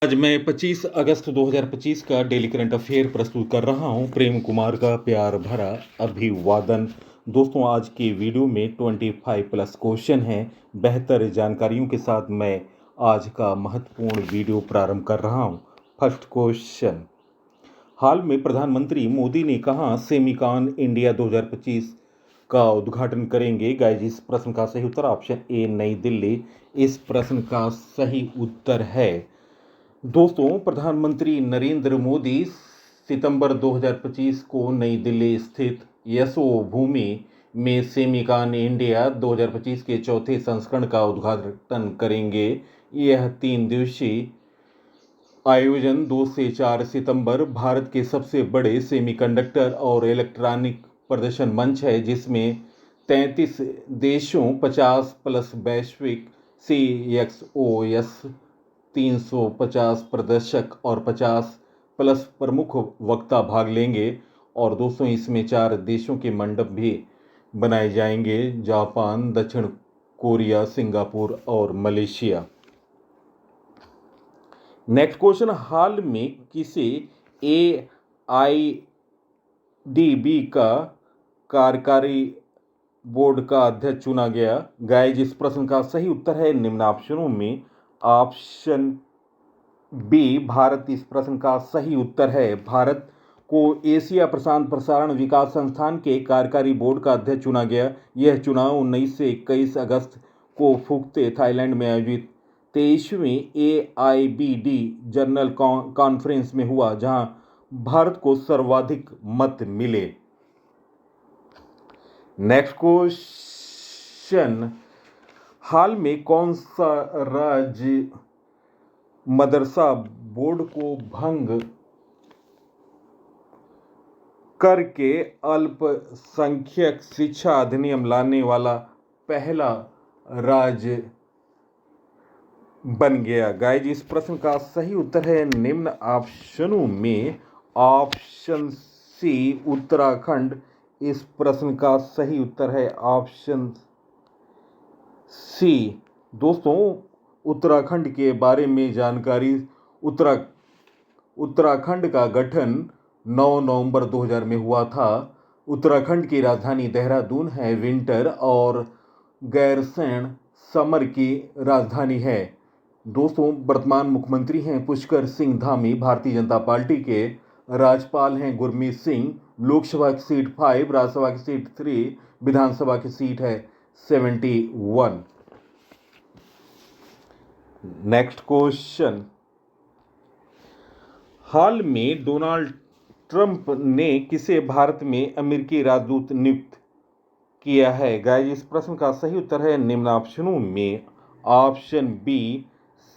आज मैं 25 अगस्त 2025 का डेली करंट अफेयर प्रस्तुत कर रहा हूं। प्रेम कुमार का प्यार भरा अभिवादन। दोस्तों, आज की वीडियो में 25 प्लस क्वेश्चन हैं। बेहतर जानकारियों के साथ मैं आज का महत्वपूर्ण वीडियो प्रारंभ कर रहा हूं। फर्स्ट क्वेश्चन, हाल में प्रधानमंत्री मोदी ने कहा सेमिकॉन इंडिया 2025 का उद्घाटन करेंगे? गाइस, इस प्रश्न का सही उत्तर ऑप्शन ए नई दिल्ली। इस प्रश्न का सही उत्तर है दोस्तों, प्रधानमंत्री नरेंद्र मोदी सितंबर 2025 को नई दिल्ली स्थित यशोभूमि में सेमिकॉन इंडिया 2025 के चौथे संस्करण का उद्घाटन करेंगे। यह 3 दिवसीय आयोजन 2 से 4 सितंबर भारत के सबसे बड़े सेमीकंडक्टर और इलेक्ट्रॉनिक प्रदर्शन मंच है, जिसमें 33 देशों, 50 प्लस वैश्विक CXOS 350 प्रदर्शक और 50 प्लस प्रमुख वक्ता भाग लेंगे। और दोस्तों, इसमें 4 देशों के मंडप भी बनाए जाएंगे: जापान, दक्षिण कोरिया, सिंगापुर और मलेशिया। नेक्स्ट क्वेश्चन, हाल में किसे AIDB का कार्यकारी बोर्ड का अध्यक्ष चुना गया? गाइस, इस प्रश्न का सही उत्तर है निम्न ऑप्शनों में ऑप्शन बी भारत। इस प्रश्न का सही उत्तर है भारत को एशिया प्रशांत प्रसारण विकास संस्थान के कार्यकारी बोर्ड का अध्यक्ष चुना गया। यह चुनाव 19 से 21 अगस्त को फुकते, थाईलैंड में आयोजित 23वीं AIBD जनरल कॉन्फ्रेंस में हुआ, जहां भारत को सर्वाधिक मत मिले। नेक्स्ट क्वेश्चन, हाल में कौन सा राज्य मदरसा बोर्ड को भंग करके अल्पसंख्यक शिक्षा अधिनियम लाने वाला पहला राज्य बन गया? गाइस, इस प्रश्न का सही उत्तर है निम्न ऑप्शनों में ऑप्शन सी उत्तराखंड। इस प्रश्न का सही उत्तर है ऑप्शन सी। दोस्तों, उत्तराखंड के बारे में जानकारी। उत्तराखंड का गठन 9 नवंबर 2000 में हुआ था। उत्तराखंड की राजधानी देहरादून है। विंटर और गैरसैंण समर की राजधानी है। दोस्तों, वर्तमान मुख्यमंत्री हैं पुष्कर सिंह धामी। भारतीय जनता पार्टी के राज्यपाल हैं गुरमीत सिंह। लोकसभा की सीट 5, राज्यसभा की सीट 3, विधानसभा की सीट है 71। नेक्स्ट क्वेश्चन, हाल में डोनाल्ड ट्रंप ने किसे भारत में अमेरिकी राजदूत नियुक्त किया है? गाइस, इस प्रश्न का सही उत्तर है निम्न ऑप्शनों में ऑप्शन बी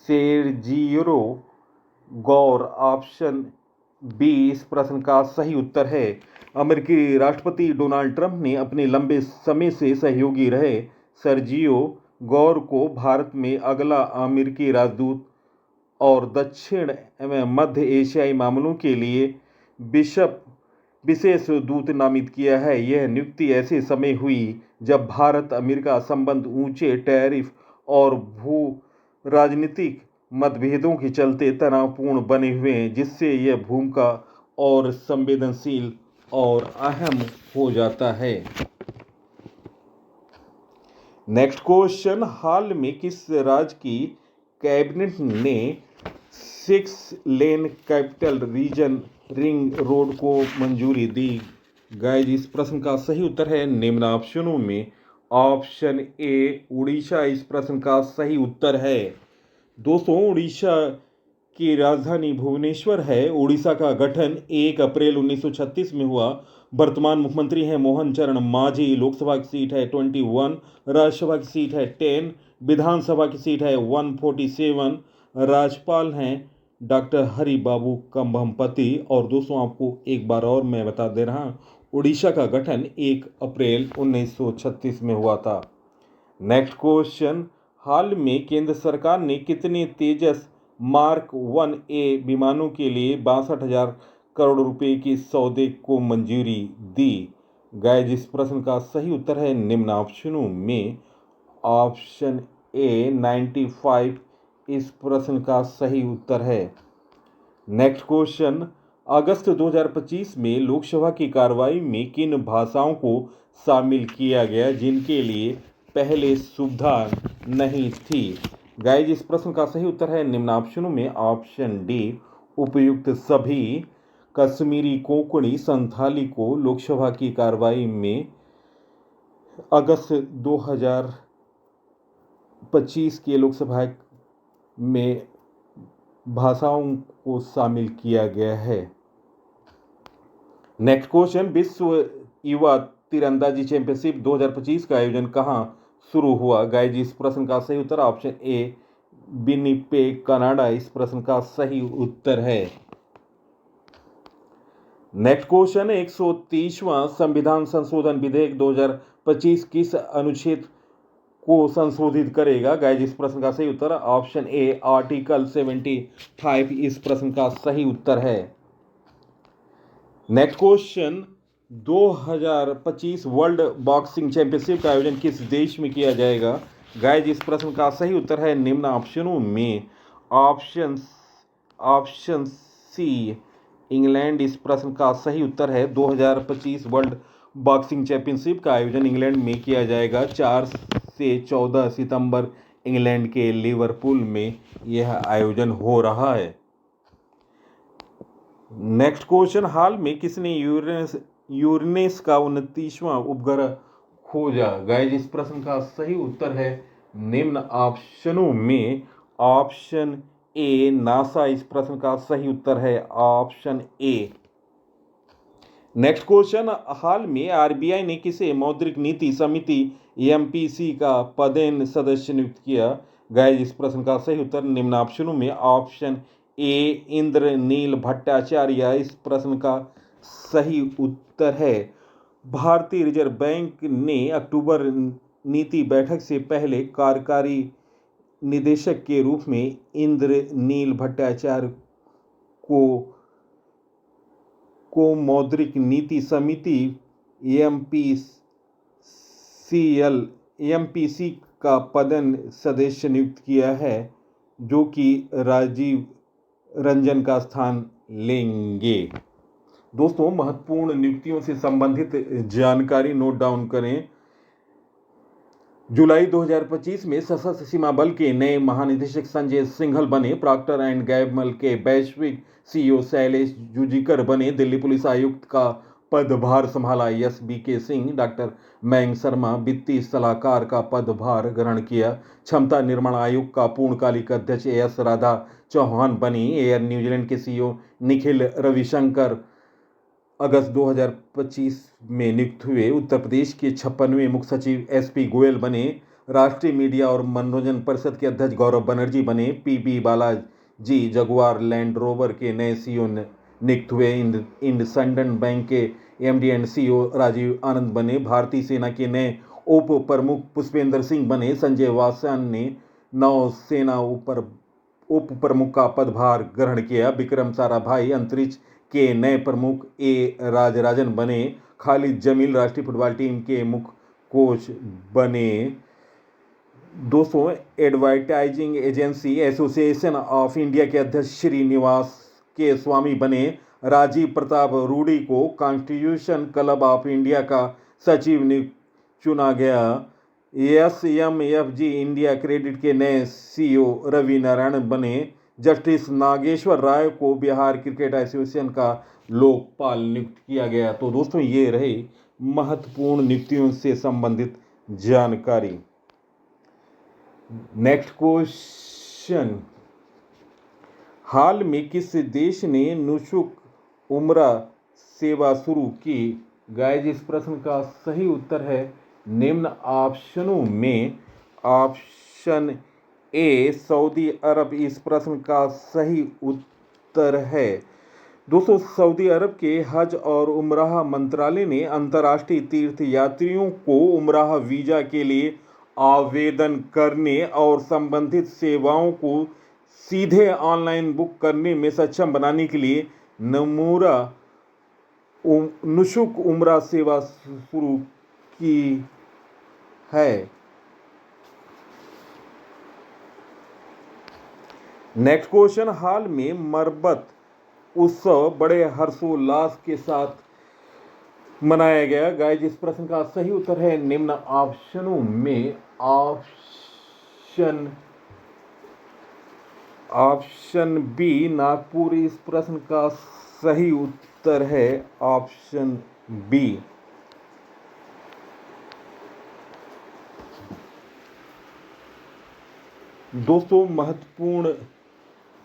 सेर्जियो गौर। ऑप्शन बी इस प्रश्न का सही उत्तर है। अमेरिकी राष्ट्रपति डोनाल्ड ट्रंप ने अपने लंबे समय से सहयोगी रहे सर्जियो गौर को भारत में अगला अमेरिकी राजदूत और दक्षिण एवं मध्य एशियाई मामलों के लिए विशेष दूत नामित किया है। यह नियुक्ति ऐसे समय हुई जब भारत अमेरिका संबंध ऊंचे टैरिफ और भू राजनीतिक मतभेदों के चलते तनावपूर्ण बने हुए हैं, जिससे यह भूमिका और संवेदनशील और अहम हो जाता है। नेक्स्ट क्वेश्चन, हाल में किस राज्य की कैबिनेट ने 6 लेन कैपिटल रीजन रिंग रोड को मंजूरी दी? गाइस, इस प्रश्न का सही उत्तर है निम्न ऑप्शनों में ऑप्शन ए उड़ीसा। इस प्रश्न का सही उत्तर है। दोस्तों, उड़ीसा की राजधानी भुवनेश्वर है। उड़ीसा का गठन 1 अप्रैल 1936 में हुआ। वर्तमान मुख्यमंत्री हैं मोहन चरण मांझी। लोकसभा की सीट है 21, राज्यसभा की सीट है 10, विधानसभा की सीट है 147। राज्यपाल हैं डॉक्टर हरि बाबू कंभमपति। और दोस्तों, आपको एक बार और मैं बता दे रहा हूँ, उड़ीसा का गठन 1 अप्रैल 1936 में हुआ था। नेक्स्ट क्वेश्चन, हाल में केंद्र सरकार ने कितने तेजस मार्क 1A विमानों के लिए 62,000 करोड़ रुपए के सौदे को मंजूरी दी? गाइस, इस प्रश्न का सही उत्तर है निम्न ऑप्शनों में ऑप्शन ए 95 इस प्रश्न का सही उत्तर है। नेक्स्ट क्वेश्चन, अगस्त 2025 में लोकसभा की कार्रवाई में किन भाषाओं को शामिल किया गया जिनके लिए पहले सुविधा नहीं थी? गाइज, इस प्रश्न का सही उत्तर है निम्न ऑप्शनों में ऑप्शन डी उपयुक्त सभी। कश्मीरी, कोंकणी, संथाली को लोकसभा की कार्रवाई में अगस्त 2025 के लोकसभा में भाषाओं को शामिल किया गया है। नेक्स्ट क्वेश्चन, विश्व युवा तीरंदाजी चैंपियनशिप 2025 का आयोजन कहां शुरू हुआ? गाइज, इस प्रश्न का सही उत्तर ऑप्शन ए विनिपेग, कनाडा इस प्रश्न का सही उत्तर है। नेक्स्ट क्वेश्चन, 130वां संविधान संशोधन विधेयक 2025 किस अनुच्छेद को संशोधित करेगा? गाइज, इस प्रश्न का सही उत्तर ऑप्शन ए आर्टिकल 75 इस प्रश्न का सही उत्तर है। Next question, 2025 world boxing championship का आयोजन किस देश में किया जाएगा? गाइज, इस प्रश्न का सही उत्तर है निम्न ऑप्शनों में ऑप्शन सी इंग्लैंड इस प्रश्न का सही उत्तर है। 2025 वर्ल्ड बॉक्सिंग चैंपियनशिप का आयोजन इंग्लैंड में किया जाएगा। 4 से 14 सितंबर इंग्लैंड के लिवरपूल में यह आयोजन हो रहा है। नेक्स्ट क्वेश्चन, हाल में किसने यूरेनस का 29वां उपग्रह खोजा? गाइज, इस प्रश्न का सही उत्तर है निम्न ऑप्शनों में ऑप्शन ए नासा इस प्रश्न का सही उत्तर है ऑप्शन ए। नेक्स्ट क्वेश्चन, हाल में आरबीआई ने किसे मौद्रिक नीति समिति एमपीसी का पदेन सदस्य नियुक्त किया? गाइज, इस प्रश्न का सही उत्तर निम्न ऑप्शनों में ऑप्शन ए इंद्रनील भट्टाचार्य इस प्रश्न का सही उत्तर है। भारतीय रिजर्व बैंक ने अक्टूबर नीति बैठक से पहले कार्यकारी निदेशक के रूप में इंद्रनील भट्टाचार्य को मौद्रिक नीति समिति एमपीसी का पदेन सदस्य नियुक्त किया है, जो कि राजीव रंजन का स्थान लेंगे। दोस्तों, महत्वपूर्ण नियुक्तियों से संबंधित जानकारी नोट डाउन करें। जुलाई 2025 में सशस्त्र सीमा बल के नए महानिदेशक संजय सिंघल बने। प्रॉक्टर एंड गैम्बल के वैश्विक सीईओ शैलेश जुजिकर बने। दिल्ली पुलिस आयुक्त का पदभार संभाला एस.बी.के. सिंह। डॉक्टर मयंक शर्मा वित्तीय सलाहकार का पदभार ग्रहण किया। क्षमता निर्माण आयोग का पूर्णकालिक अध्यक्ष एस. राधा चौहान बनी। एयर न्यूजीलैंड के सीईओ निखिल रविशंकर अगस्त 2025 में नियुक्त हुए। उत्तर प्रदेश के 56वें मुख्य सचिव एसपी गोयल बने। राष्ट्रीय मीडिया और मनोरंजन परिषद के अध्यक्ष गौरव बनर्जी बने। PB Balaji Jaguar Land Rover के नए सीईओ नियुक्त हुए। इंडसइंड बैंक के MD and CEO Rajiv Anand बने। भारतीय सेना के नए उप प्रमुख पुष्पेंद्र सिंह बने। संजय वासन ने नौसेना उप प्रमुख का पदभार ग्रहण किया। विक्रम साराभाई अंतरिक्ष के नए प्रमुख ए राजराजन बने। खालिद जमील राष्ट्रीय फुटबॉल टीम के मुख्य कोच बने। दोस्तों, advertising agency association of India के अध्यक्ष श्रीनिवास के स्वामी बने। राजीव प्रताप रूडी को कॉन्स्टिट्यूशन क्लब ऑफ इंडिया का सचिव चुना गया। एसएमएफजी इंडिया क्रेडिट के नए सीईओ रवि नारायण बने। जस्टिस नागेश्वर राय को बिहार क्रिकेट एसोसिएशन का लोकपाल नियुक्त किया गया। तो दोस्तों, ये रहे महत्वपूर्ण नियुक्तियों से संबंधित जानकारी। नेक्स्ट क्वेश्चन, हाल में किस देश ने निःशुल्क उम्रा सेवा शुरू की? गाइज, इस प्रश्न का सही उत्तर है निम्न ऑप्शनों में ऑप्शन ए सऊदी अरब इस प्रश्न का सही उत्तर है। दोस्तों, सऊदी अरब के हज और उमराह मंत्रालय ने अंतर्राष्ट्रीय तीर्थ यात्रियों को उमराह वीज़ा के लिए आवेदन करने और संबंधित सेवाओं को सीधे ऑनलाइन बुक करने में सक्षम बनाने के लिए निःशुल्क उमरा सेवा शुरू की है। नेक्स्ट क्वेश्चन, हाल में मरबत उत्सव बड़े हर्षोल्लास के साथ मनाया गया। गाइस, इस प्रश्न का सही उत्तर है निम्न ऑप्शनों में ऑप्शन बी नागपुर। इस प्रश्न का सही उत्तर है ऑप्शन बी। दोस्तों, महत्वपूर्ण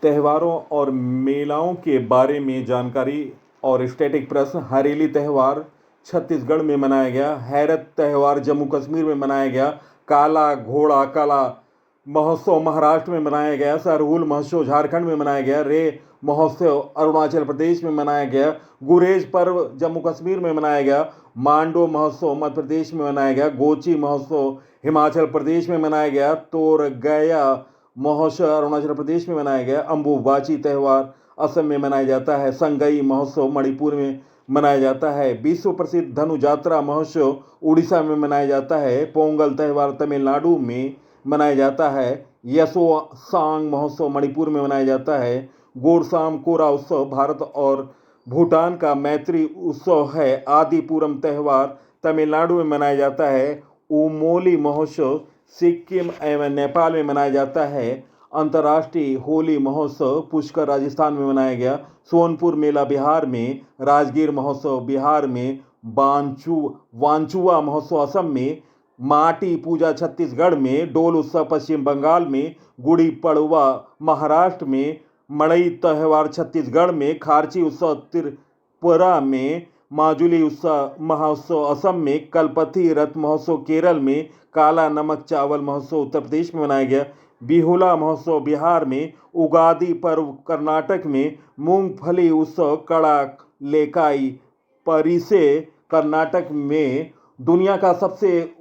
त्योहारों और मेलाओं के बारे में जानकारी और स्टैटिक प्रश्न। हरेली त्यौहार छत्तीसगढ़ में मनाया गया। हैरत त्यौहार जम्मू कश्मीर में मनाया गया। काला घोड़ा कला महोत्सव महाराष्ट्र में मनाया गया। सरहुल महोत्सव झारखंड में मनाया गया। रे महोत्सव अरुणाचल प्रदेश में मनाया गया। गुरेज पर्व जम्मू कश्मीर में मनाया गया। मांडो महोत्सव मध्य प्रदेश में मनाया गया। गोची महोत्सव हिमाचल प्रदेश में मनाया गया। तोर गया महोत्सव अरुणाचल प्रदेश में मनाया गया। अम्बुबाची त्यौहार असम में मनाया जाता है। संगई महोत्सव मणिपुर में मनाया जाता है। विश्व प्रसिद्ध धनु यात्रा महोत्सव उड़ीसा में मनाया जाता है। पोंगल त्यौहार तमिलनाडु में मनाया जाता है। यसोसांग महोत्सव मणिपुर में मनाया जाता है। गोरसाम कोरा उत्सव भारत और भूटान का मैत्री उत्सव है। आदिपुरम त्यौहार तमिलनाडु में मनाया जाता है। उमोली महोत्सव सिक्किम एवं नेपाल में मनाया जाता है। अंतर्राष्ट्रीय होली महोत्सव पुष्कर राजस्थान में मनाया गया। सोनपुर मेला बिहार में। राजगीर महोत्सव बिहार में। वांचुआ महोत्सव असम में। माटी पूजा छत्तीसगढ़ में। डोल उत्सव पश्चिम बंगाल में। गुड़ी पड़वा महाराष्ट्र में। मड़ई त्यौहार छत्तीसगढ़ में। खारची उत्सव त्रिपुरा में। माजुली उत्सव महोत्सव असम में। कलपथी रथ महोत्सव केरल में। काला नमक चावल महोत्सव उत्तर प्रदेश में मनाया गया। बिहुला महोत्सव बिहार में। उगादी पर्व कर्नाटक में। मूंगफली उत्सव कड़ा लेकाई परिसे कर्नाटक में। दुनिया का सबसे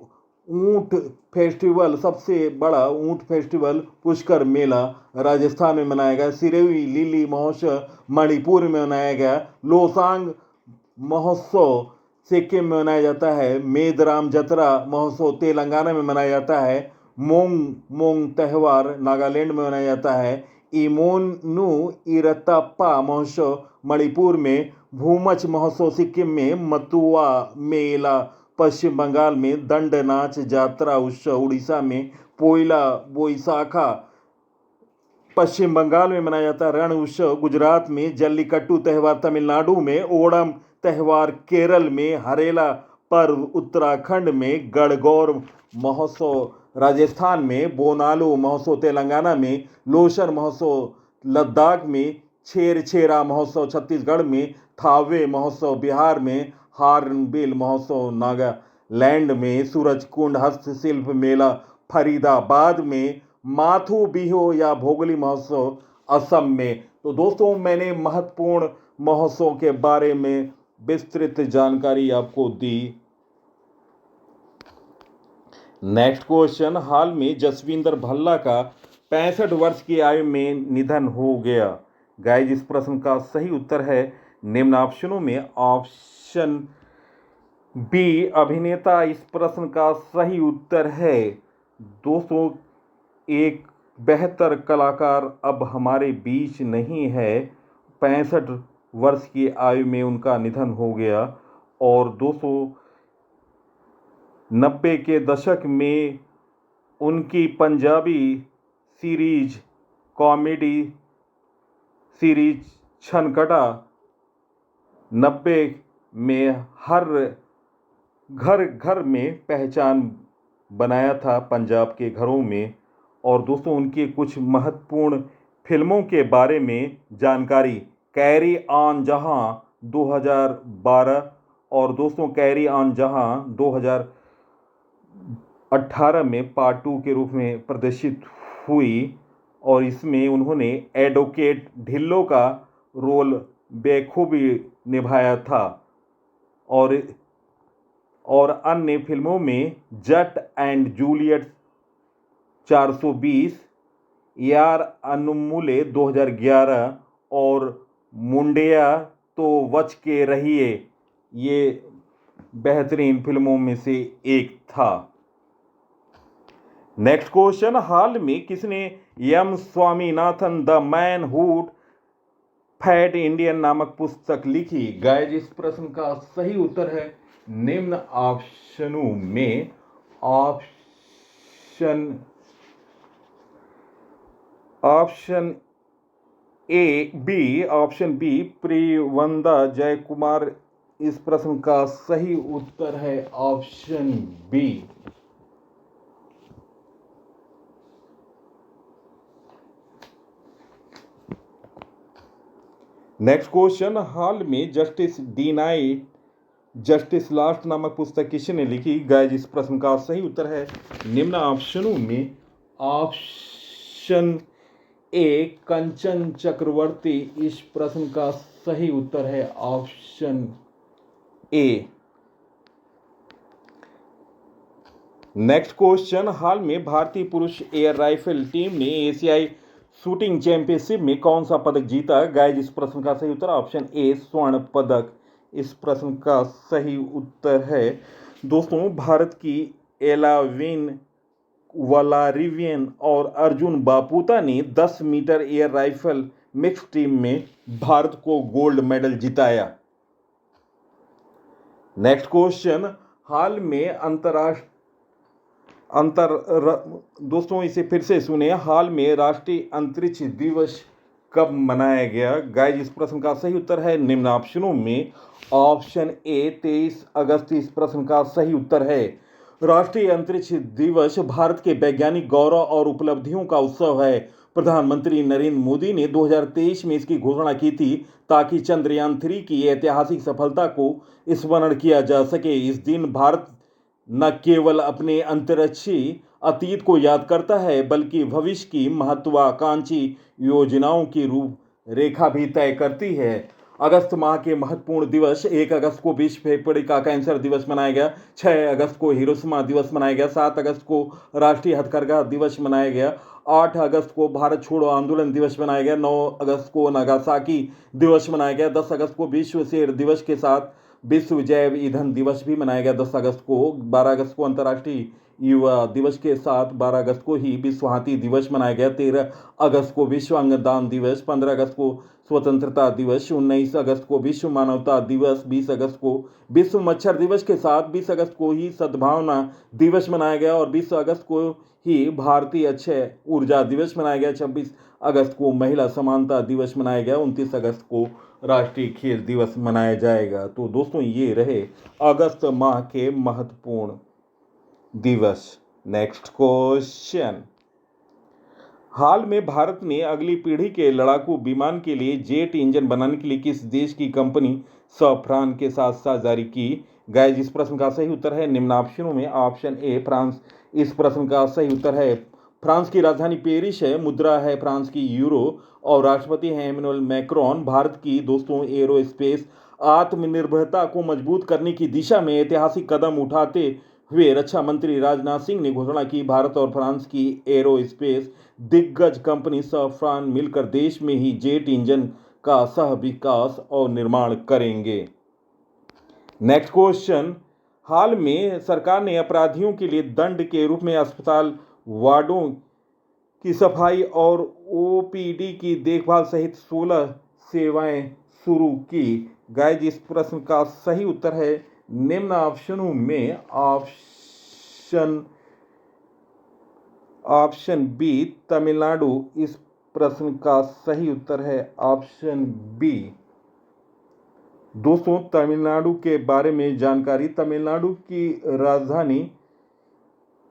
बड़ा ऊंट फेस्टिवल पुष्कर मेला राजस्थान में मनाया गया। सिरोही लिली महोत्सव मणिपुर में मनाया गया। लोसांग महोत्सव सिक्किम में मनाया जाता है। मेदराम जतरा महोत्सव तेलंगाना में मनाया जाता है। मोंग त्यौहार नागालैंड में मनाया जाता है। इमोनु इरतप्पा महोत्सव मणिपुर में। भूमच महोत्सव सिक्किम में। मतुआ मेला पश्चिम बंगाल में। दंड नाच जात्रा उत्सव उड़ीसा में। पोइला बोईसाखा पश्चिम बंगाल में मनाया जाता है। रण उत्सव गुजरात में। जल्लीकट्टू त्यौहार तमिलनाडु में। ओणम त्यौहार केरल में। हरेला पर्व उत्तराखंड में। गणगौर महोत्सव राजस्थान में। बोनालू महोत्सव तेलंगाना में। लोसर महोत्सव लद्दाख में। छेरछेरा महोत्सव छत्तीसगढ़ में। थावे महोत्सव बिहार में। हार्नबिल महोत्सव नागालैंड में। सूरजकुंड हस्तशिल्प मेला फरीदाबाद में। माथु बिहू या भोगली महोत्सव असम में। तो दोस्तों, मैंने महत्वपूर्ण महोत्सव के बारे में विस्तृत जानकारी आपको दी। नेक्स्ट क्वेश्चन, हाल में जसविंदर भल्ला का 65 वर्ष की आयु में निधन हो गया। गाइस, इस प्रश्न का सही उत्तर है निम्न ऑप्शनों में ऑप्शन बी अभिनेता। इस प्रश्न का सही उत्तर है दोस्तों, एक बेहतर कलाकार अब हमारे बीच नहीं है। 65 वर्ष की आयु में उनका निधन हो गया। और दोस्तों, 90 के दशक में उनकी पंजाबी सीरीज कॉमेडी सीरीज छनकटा 90 में हर घर घर में पहचान बनाया था पंजाब के घरों में। और दोस्तों, उनकी कुछ महत्वपूर्ण फिल्मों के बारे में जानकारी। कैरी ऑन जहां 2012 और दोस्तों कैरी ऑन जहां 2018 में पार्ट 2 के रूप में प्रदर्शित हुई। और इसमें उन्होंने एडवोकेट ढिल्लो का रोल बेखूबी निभाया था। और अन्य फिल्मों में जट एंड जूलियट 420, यार अनमुले 2011 और मुंडिया तो बच के रहिए, ये बेहतरीन फिल्मों में से एक था। नेक्स्ट क्वेश्चन, हाल में किसने M Swaminathan the man who fed Indian नामक पुस्तक लिखी। गाइस इस प्रश्न का सही उत्तर है निम्न ऑप्शनों में option option B Priyavanda Jayakumar इस प्रश्न का सही उत्तर है ऑप्शन बी। नेक्स्ट क्वेश्चन, हाल में जस्टिस डिनाइड जस्टिस लास्ट नामक पुस्तक किसने लिखी? गाइस इस प्रश्न का सही उत्तर है निम्न ऑप्शनों में ऑप्शन ए कंचन चक्रवर्ती इस प्रश्न का सही उत्तर है ऑप्शन ए। नेक्स्ट क्वेश्चन, हाल में भारतीय पुरुष एयर राइफल टीम ने एशियाई शूटिंग चैंपियनशिप में कौन सा पदक जीता? गाइस इस प्रश्न का सही उत्तर ऑप्शन ए स्वर्ण पदक इस प्रश्न का सही उत्तर है। दोस्तों भारत की एलाविन वलारिवियन और अर्जुन बापुता ने 10 metre air rifle mix team में भारत को गोल्ड मेडल जिताया। नेक्स्ट क्वेश्चन, हाल में दोस्तों इसे फिर से सुने, हाल में राष्ट्रीय अंतरिक्ष दिवस कब मनाया गया? गाइस इस प्रश्न का सही उत्तर है निम्न ऑप्शनों में ऑप्शन ए 23 अगस्त इस प्रश्न का सही उत्तर है। राष्ट्रीय अंतरिक्ष दिवस भारत के वैज्ञानिक गौरव और उपलब्धियों का उत्सव है। प्रधानमंत्री नरेंद्र मोदी ने 2023 में इसकी घोषणा की थी ताकि चंद्रयान 3 की ऐतिहासिक सफलता को स्मरण किया जा सके। इस दिन भारत न केवल अपने अंतरिक्षी अतीत को याद करता है बल्कि भविष्य की महत्वाकांक्षी योजनाओं की रूपरेखा भी तय करती है। अगस्त माह के महत्वपूर्ण दिवस, 1 अगस्त को विश्व फेफड़े का कैंसर दिवस मनाया गया, 6 अगस्त को हिरोशिमा दिवस मनाया गया, 7 अगस्त को राष्ट्रीय हथकरघा दिवस मनाया गया, 8 अगस्त को भारत छोड़ो आंदोलन दिवस मनाया गया, 9 अगस्त को नागासाकी दिवस मनाया गया, 10 अगस्त को विश्व शेर दिवस के साथ विश्व जैव ईंधन दिवस भी मनाया गया 10 अगस्त को। 12 अगस्त को अंतर्राष्ट्रीय युवा दिवस के साथ 12 अगस्त को ही विश्व हाथी दिवस मनाया गया। 13 अगस्त को विश्व अंगदान दिवस, 15 अगस्त को स्वतंत्रता दिवस, 19 अगस्त को विश्व मानवता दिवस, 20 अगस्त को विश्व मच्छर दिवस के साथ 20 अगस्त को ही सद्भावना दिवस मनाया गया और 20 अगस्त को ही भारतीय अक्षय ऊर्जा दिवस मनाया गया। 26 अगस्त को महिला समानता दिवस मनाया गया। 29 अगस्त को राष्ट्रीय खेल दिवस मनाया जाएगा। तो दोस्तों ये रहे अगस्त माह के महत्वपूर्ण दिवस। नेक्स्ट क्वेश्चन, हाल में भारत ने अगली पीढ़ी के लड़ाकू विमान के लिए जेट इंजन बनाने के लिए किस देश की कंपनी सफ्रान के साथ साझेदारी की? गाइस इस प्रश्न का सही उत्तर है निम्न ऑप्शनों में ऑप्शन ए फ्रांस इस प्रश्न का सही उत्तर है। फ्रांस की राजधानी पेरिस है, मुद्रा है फ्रांस की यूरो और राष्ट्रपति हैं इमैनुअल मैक्रोन। भारत की दोस्तों एरोस्पेस आत्मनिर्भरता को मजबूत करने की दिशा में ऐतिहासिक कदम उठाते हुए रक्षा मंत्री राजनाथ सिंह ने घोषणा की भारत और फ्रांस की एरोस्पेस दिग्गज कंपनी सफ्रान मिलकर देश में ही जेट इंजन का सह विकास और निर्माण करेंगे। नेक्स्ट क्वेश्चन, हाल में सरकार ने अपराधियों के लिए दंड के रूप में अस्पताल वार्डों की सफाई और ओपीडी की देखभाल सहित 16 सेवाएं शुरू की। गाइस इस प्रश्न का सही उत्तर है निम्न ऑप्शनों में ऑप्शन बी तमिलनाडु इस प्रश्न का सही उत्तर है ऑप्शन बी। दोस्तों तमिलनाडु के बारे में जानकारी, तमिलनाडु की राजधानी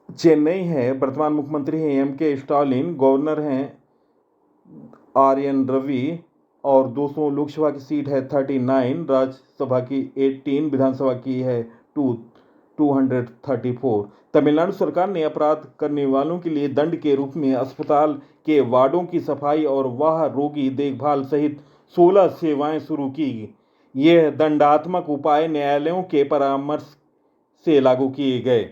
चेन्नई है। वर्तमान मुख्यमंत्री हैं एम.के. स्टालिन, गवर्नर हैं आर.एन. रवि और दोस्तों लोकसभा की सीट है 39, राज्यसभा की 18, विधानसभा की है 234। तमिलनाडु सरकार ने अपराध करने वालों के लिए दंड के रूप में अस्पताल के वार्डों की सफाई और वहाँ रोगी देखभाल सहित 16 सेवाएं शुरू की। यह दंडात्मक उपाय न्यायालयों के परामर्श से लागू किए गए।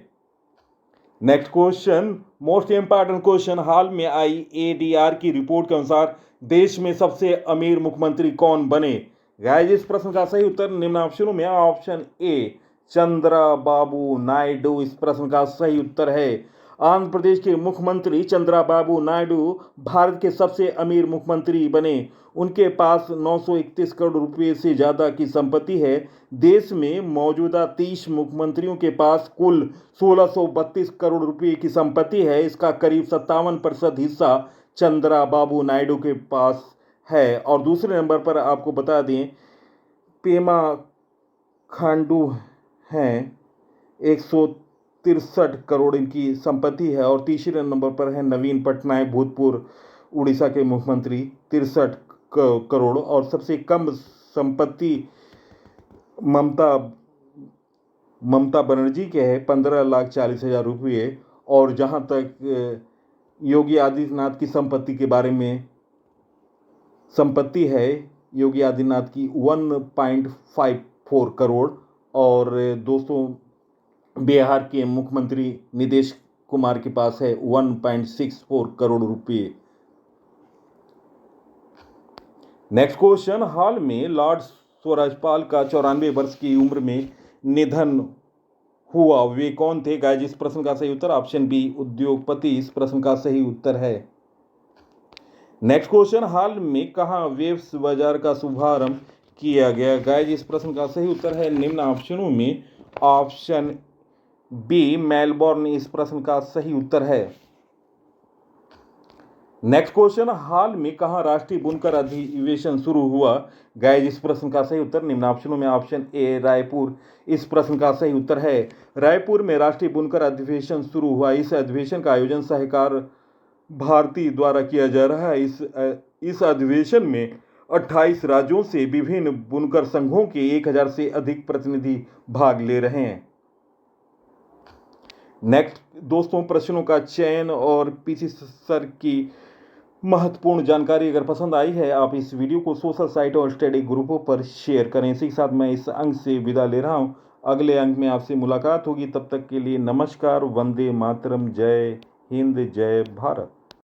Next question, most important question, हाल में आई एडीआर की रिपोर्ट के अनुसार देश में सबसे अमीर मुख्यमंत्री कौन बने? गाइस इस प्रश्न का सही उत्तर निम्न ऑप्शनों में ऑप्शन ए चंद्रबाबू नायडू इस प्रश्न का सही उत्तर है। आंध्र प्रदेश के मुख्यमंत्री चंद्रबाबू नायडू भारत के सबसे अमीर मुख्यमंत्री बने। उनके पास 931 करोड़ रुपए से ज़्यादा की संपत्ति है। देश में मौजूदा 30 मुख्यमंत्रियों के पास कुल 1632 करोड़ रुपए की संपत्ति है। इसका करीब 57% हिस्सा चंद्रबाबू नायडू के पास है। और दूसरे नंबर पर आपको बता दें, पेमा खांडू हैं, 163 करोड़ इनकी संपत्ति है। और तीसरे नंबर पर है नवीन पटनायक, भूतपूर्व उड़ीसा के मुख्यमंत्री, 63 करोड़। और सबसे कम संपत्ति ममता बनर्जी के है, 15,40,000 रुपये। और जहां तक योगी आदित्यनाथ की संपत्ति के बारे में संपत्ति है, योगी आदित्यनाथ की 1.54 करोड़। और दोस्तों, बिहार के मुख्यमंत्री नीतीश कुमार के पास है 1.64 करोड़ रुपये। नेक्स्ट क्वेश्चन, हाल में लॉर्ड स्वराजपाल का 94 वर्ष की उम्र में निधन हुआ, वे कौन थे? गाइस, इस प्रश्न का सही उत्तर ऑप्शन बी, उद्योगपति इस प्रश्न का सही उत्तर है। नेक्स्ट क्वेश्चन, हाल में कहां वेब्स बाजार का शुभारंभ किया गया? गाइस, इस प्रश्न का सही उत्तर है निम्न ऑप्शनों में ऑप्शन बी, मेलबोर्न इस प्रश्न का सही उत्तर है। नेक्स्ट क्वेश्चन, हाल में कहां राष्ट्रीय बुनकर अधिवेशन शुरू हुआ? गाइस, इस प्रश्न का सही उत्तर निम्न ऑप्शनों में ऑप्शन ए, रायपुर इस प्रश्न का सही उत्तर है। रायपुर में राष्ट्रीय बुनकर अधिवेशन शुरू हुआ। इस अधिवेशन का आयोजन सहकार भारती द्वारा किया जा रहा है। इस अधिवेशन में 28 राज्यों से विभिन्न बुनकर संघों के 1000 से अधिक प्रतिनिधि भाग ले रहे हैं। नेक्स्ट दोस्तों, प्रश्नों का चयन और पीसी सर की महत्वपूर्ण जानकारी अगर पसंद आई है, आप इस वीडियो को सोशल साइट और स्टडी ग्रुपों पर शेयर करें। इसी के साथ मैं इस अंक से विदा ले रहा हूं। अगले अंक में आपसे मुलाकात होगी। तब तक के लिए नमस्कार, वंदे मातरम, जय हिंद, जय भारत।